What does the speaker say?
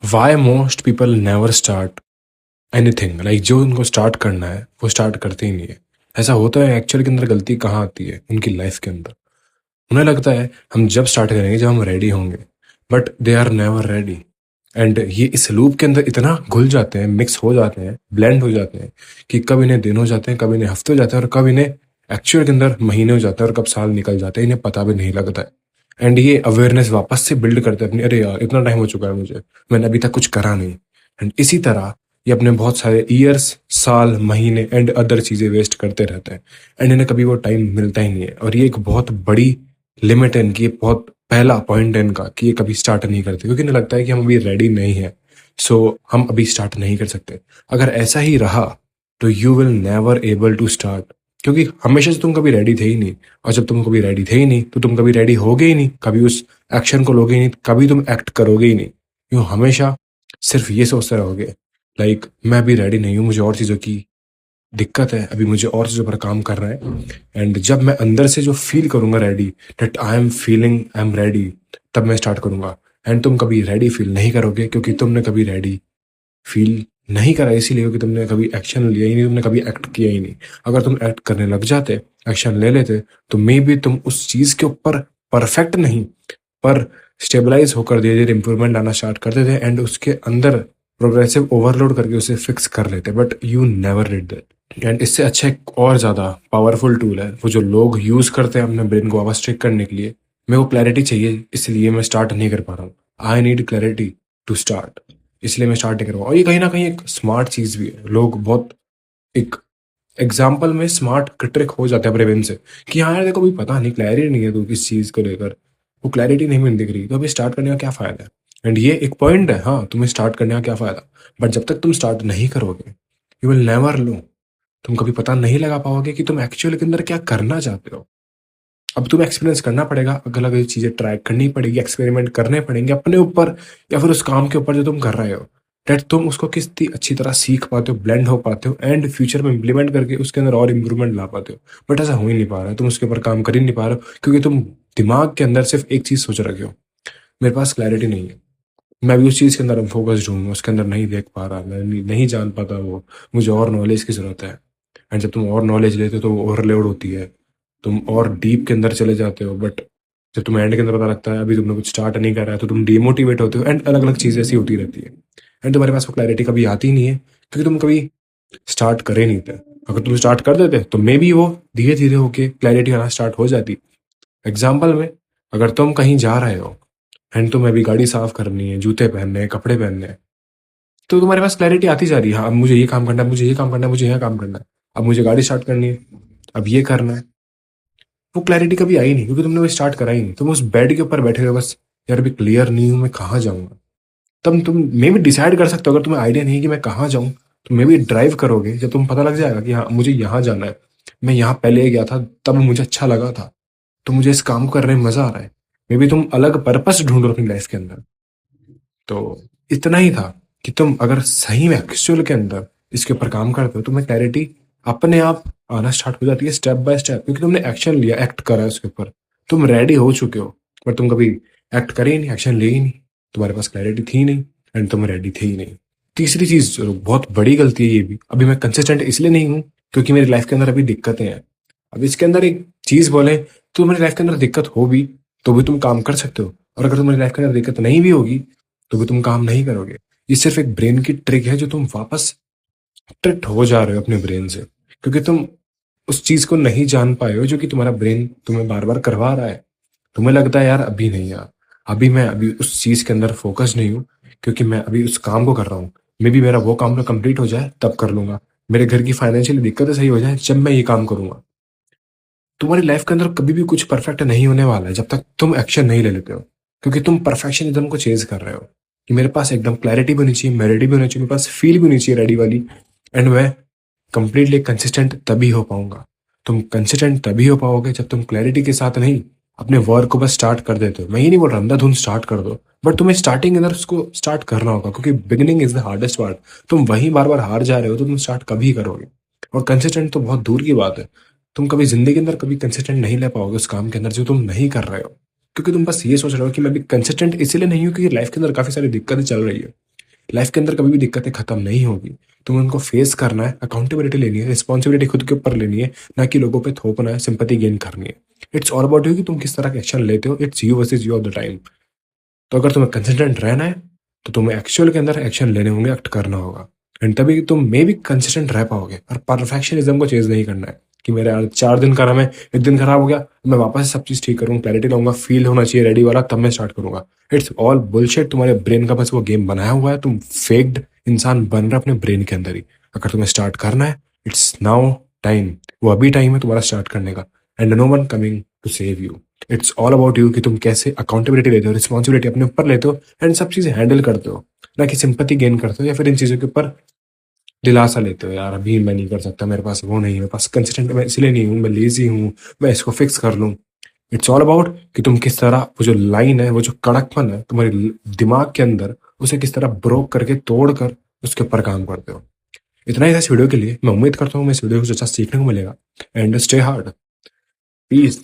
Why most people never start anything, like जो उनको start करना है वो स्टार्ट करते ही नहीं है। ऐसा होता है एक्चुअल के अंदर गलती कहाँ आती है उनकी लाइफ के अंदर। उन्हें लगता है हम जब स्टार्ट करेंगे जब हम रेडी होंगे, but they are never ready. And ये इस लूप के अंदर इतना घुल जाते हैं, मिक्स हो जाते हैं, ब्लेंड हो जाते हैं कि कब इन्हें दिन हो जाते हैं, कब इन्हें हफ्ते हो जाते हैं, और कब इन्हें एक्चुअल के अंदर महीने हो जाते हैं, और कब साल निकल जाते हैं इन्हें पता भी नहीं लगता है। एंड ये अवेयरनेस वापस से बिल्ड करते हैं अपनी, अरे यार इतना टाइम हो चुका है मुझे, मैंने अभी तक कुछ करा नहीं। एंड इसी तरह ये अपने बहुत सारे ईयर्स, साल, महीने एंड अदर चीजें वेस्ट करते रहते हैं। एंड इन्हें कभी वो टाइम मिलता ही नहीं है, और ये एक बहुत बड़ी लिमिट है इनकी, ये बहुत पहला पॉइंट है इनका कि ये कभी स्टार्ट नहीं करते, क्योंकि इन्हें लगता है कि हम अभी रेडी नहीं है, सो हम अभी स्टार्ट नहीं कर सकते। अगर ऐसा ही रहा तो you will never able to start, क्योंकि हमेशा से तुम कभी रेडी थे ही नहीं। और जब तुम कभी रेडी थे ही नहीं तो तुम कभी रेडी होगे ही नहीं, कभी उस एक्शन को लोगे ही नहीं, कभी तुम एक्ट करोगे ही नहीं। यूँ हमेशा सिर्फ ये सोचते रहोगे, लाइक मैं अभी रेडी नहीं हूँ, मुझे और चीज़ों की दिक्कत है, अभी मुझे और चीज़ों पर काम करना है। एंड जब मैं अंदर से जो फील करूंगा ready, that I am feeling I am ready, तब मैं स्टार्ट करूंगा। एंड तुम कभी रेडी फील नहीं करोगे, क्योंकि तुमने कभी रेडी फील नहीं करा, इसीलिए कि तुमने कभी एक्शन लिया ही नहीं, तुमने कभी एक्ट किया ही नहीं। अगर तुम एक्ट करने लग जाते, एक्शन ले लेते, तो मे बी तुम उस चीज के ऊपर परफेक्ट नहीं पर स्टेबलाइज होकर धीरे धीरे इंप्रूवमेंट लाना स्टार्ट करते थे, एंड उसके अंदर प्रोग्रेसिव ओवरलोड करके उसे फिक्स कर लेते। But you never did that. And इससे अच्छा एक और ज्यादा पावरफुल टूल है वो जो लोग यूज करते हैं अपने ब्रेन को वापस ट्रिक करने के लिए। मेरे को क्लैरिटी चाहिए, इसलिए मैं स्टार्ट नहीं कर पा रहा हूँ। I need clarity to start, इसलिए मैं स्टार्ट नहीं कर रहा हूँ। और ये कहीं ना कहीं एक स्मार्ट चीज भी है। लोग बहुत एक एग्जाम्पल में स्मार्ट ट्रिक हो जाते हैं अपने ब्रेन से कि हाँ यार देखो अभी पता नहीं, क्लैरिटी नहीं है तो किस चीज को लेकर, वो क्लैरिटी नहीं मिल दिख रही, तो अभी स्टार्ट करने का क्या फायदा है। एंड ये एक पॉइंट है, हाँ तुम्हें स्टार्ट करने का क्या फायदा, बट जब तक तुम स्टार्ट नहीं करोगे यू विल नेवर नो। तुम कभी पता नहीं लगा पाओगे कि तुम एक्चुअल के अंदर क्या करना चाहते हो। अब तुम्हें एक्सपीरियंस करना पड़ेगा, अलग अलग चीजें ट्राई करनी पड़ेगी, एक्सपेरिमेंट करने पड़ेंगे अपने ऊपर या फिर उस काम के ऊपर जो तुम कर रहे हो, डेट तुम उसको कितनी अच्छी तरह सीख पाते हो, ब्लेंड हो पाते हो, एंड फ्यूचर में इंप्लीमेंट करके उसके अंदर और इम्प्रूवमेंट ला पाते हो। बट ऐसा हो ही नहीं पा रहा है, तुम उसके ऊपर काम कर ही नहीं पा रहे हो, क्योंकि तुम दिमाग के अंदर सिर्फ एक चीज सोच रखे हो, मेरे पास क्लैरिटी नहीं है, मैं भी उस चीज के अंदर फोकस्ड हूँ, उसके अंदर नहीं देख पा रहा, मैं नहीं जान पाता वो, मुझे और नॉलेज की जरूरत है। एंड जब तुम और नॉलेज लेते हो तो वो ओवरलोड होती है, तुम और डीप के अंदर चले जाते हो। बट जब तुम्हें एंड के अंदर पता लगता है अभी तुमने कुछ स्टार्ट नहीं करा है, तो तुम डिमोटिवेट होते हो, एंड अलग अलग चीजें ऐसी होती रहती है। एंड तुम्हारे पास वो क्लैरिटी कभी आती नहीं है, क्योंकि तुम कभी स्टार्ट करे नहीं थे। अगर तुम स्टार्ट कर देते तो मे बी वो धीरे धीरे होके क्लैरिटी आना स्टार्ट हो जाती। एग्जाम्पल में, अगर तुम कहीं जा रहे हो एंड तुम्हें अभी गाड़ी साफ करनी है, जूते पहनने हैं, कपड़े पहनने हैं, तो तुम्हारे पास क्लैरिटी आती जा रही है, हाँ अब मुझे ये काम करना है, मुझे ये काम करना है, मुझे यह काम करना है, अब मुझे गाड़ी स्टार्ट करनी है, अब ये करना है। वो क्लैरिटी कभी आई नहीं, क्योंकि तुमने वो स्टार्ट करा ही नहीं। तुम उस बेड के ऊपर बैठे हो बस, यार अभी क्लियर नहीं हूं मैं कहाँ जाऊंगा। तब तुम मे भी डिसाइड कर सकते हो, अगर तुम्हें आइडिया नहीं है कि मैं कहाँ जाऊं, तो मे भी ड्राइव करोगे, जब तुम पता लग जाएगा कि हाँ मुझे यहाँ जाना है, मैं यहाँ पहले गया था तब मुझे अच्छा लगा था, तो मुझे इस काम को करने में मजा आ रहा है। मे बी तुम अलग पर्पस ढूंढो अपनी लाइफ के अंदर। तो इतना ही था कि तुम अगर सही में एक्चुअल के अंदर इसके ऊपर काम करते हो, तुम्हें क्लैरिटी अपने आप आना स्टार्ट हो जाती है स्टेप बाय स्टेप, क्योंकि तुमने एक्शन लिया, एक्ट करा है उसके ऊपर, तुम रेडी हो चुके हो। पर तुम कभी एक्ट करे ही नहीं, एक्शन लिए ही नहीं, तुम्हारे पास क्लैरिटी थी नहीं, एंड तुम रेडी थे ही नहीं। तीसरी चीज जो बहुत बड़ी गलती है ये भी, अभी मैं कंसिस्टेंट इसलिए नहीं हूँ क्योंकि मेरी लाइफ के अंदर अभी दिक्कतें हैं। अब इसके अंदर एक चीज बोले, तो तुम्हारी लाइफ के अंदर दिक्कत हो भी तो भी तुम काम कर सकते हो, और अगर तुम्हारी लाइफ के अंदर दिक्कत नहीं भी होगी तो भी तुम काम नहीं करोगे। ये सिर्फ एक ब्रेन की ट्रिक है, जो तुम वापस ट्रिक्ट हो जा रहे हो अपने ब्रेन से, क्योंकि तुम उस चीज को नहीं जान पाए हो जो कि तुम्हारा ब्रेन तुम्हें बार बार करवा रहा है। तुम्हें लगता है यार अभी नहीं, यार अभी मैं अभी उस चीज के अंदर फोकस नहीं हूँ, क्योंकि मैं अभी उस काम को कर रहा हूँ। मे बी मेरा वो काम ना कंप्लीट हो जाए तब कर लूंगा, मेरे घर की फाइनेंशियल दिक्कतें सही हो जाए जब मैं ये काम करूंगा। तुम्हारी लाइफ के अंदर कभी भी कुछ परफेक्ट नहीं होने वाला है जब तक तुम एक्शन नहीं ले लेते हो, क्योंकि तुम परफेक्शनिज्म को चेज कर रहे हो कि मेरे पास एकदम क्लैरिटी भी होनी चाहिए, मैं रेडी भी होना चाहिए, मेरे पास फील भी होनी चाहिए रेडी वाली, एंड मैं कंप्लीटली कंसिस्टेंट तभी हो पाऊंगा। तुम कंसिस्टेंट तभी हो पाओगे जब तुम क्लैरिटी के साथ नहीं, अपने वर्क को बस स्टार्ट कर देते हो। मैं ये नहीं बोल रहा अंधाधुंध स्टार्ट कर दो, बट तुम्हें स्टार्टिंग के अंदर उसको स्टार्ट करना होगा, क्योंकि beginning is the hardest part. तुम वहीं बार बार हार जा रहे हो तो तुम स्टार्ट कभी करोगे। और कंसिस्टेंट तो बहुत दूर की बात है, तुम कभी जिंदगी के अंदर कभी कंसिस्टेंट नहीं ले पाओगे उस काम के अंदर जो तुम नहीं कर रहे हो, क्योंकि तुम बस ये सोच रहे हो कि मैं भी कंसिस्टेंट इसलिए नहीं हूँ क्योंकि लाइफ के अंदर काफी सारी दिक्कतें चल रही है। लाइफ के अंदर कभी भी दिक्कतें खत्म नहीं होगी। तुम्हें उनको फेस करना है, अकाउंटेबिलिटी लेनी है, रिस्पॉन्सिबिलिटी खुद के ऊपर लेनी है, ना कि लोगों पे थोपना है, सिंपैथी गेन करनी है। इट्स ऑल अबाउट यू कि तुम किस तरह का एक्शन लेते हो। It's you versus you of the time. तो अगर तुम्हें कंसिस्टेंट रहना है तो तुम्हें एक्चुअल के अंदर एक्शन लेने होंगे, एक्ट करना होगा। एंड तभी तुम मे भी कंसिस्टेंट रह पाओगे। और परफेक्शनिज्म को चेज नहीं करना है कि मेरे यार 4 दिन करा, मैं 1 दिन खराब हो गया, मैं वापस से सब चीज ठीक करूँ, क्लैरिटी लाऊंगा, फील होना चाहिए रेडी वाला, तब मैं स्टार्ट करूंगा। It's all bullshit. तुम्हारे ब्रेन का बस वो गेम बनाया हुआ है, तुम फेक्ड इंसान बन रहे हो अपने ब्रेन के अंदर ही। अगर तुम्हें स्टार्ट करना है, इट्स नाउ टाइम। वो अभी टाइम है तुम्हारा स्टार्ट करने का। And no one coming to save you. It's all about you कि तुम कैसे अकाउंटेबिलिटी लेते हो, रिस्पॉन्सिबिलिटी अपने ऊपर लेते हो, एंड सब चीजें हैंडल करते हो, ना कि सिंपैथी गेन करते हो या फिर इन चीजों के ऊपर दिलासा लेते हो, यार अभी मैं नहीं कर सकता, मेरे पास वो नहीं है, मेरे पास कंसिस्टेंट, मैं इसलिए नहीं हूँ, मैं लेजी हूँ, मैं इसको फिक्स कर लूँ। इट्स ऑल अबाउट कि तुम किस तरह वो जो लाइन है, वो जो कड़कपन है तुम्हारे दिमाग के अंदर, उसे किस तरह ब्रोक करके तोड़ कर उसके ऊपर काम करते हो। इतना ही था इस वीडियो के लिए। मैं उम्मीद करता हूँ मैं इस वीडियो को कुछ अच्छा सीखने को मिलेगा। And stay hard. पीस।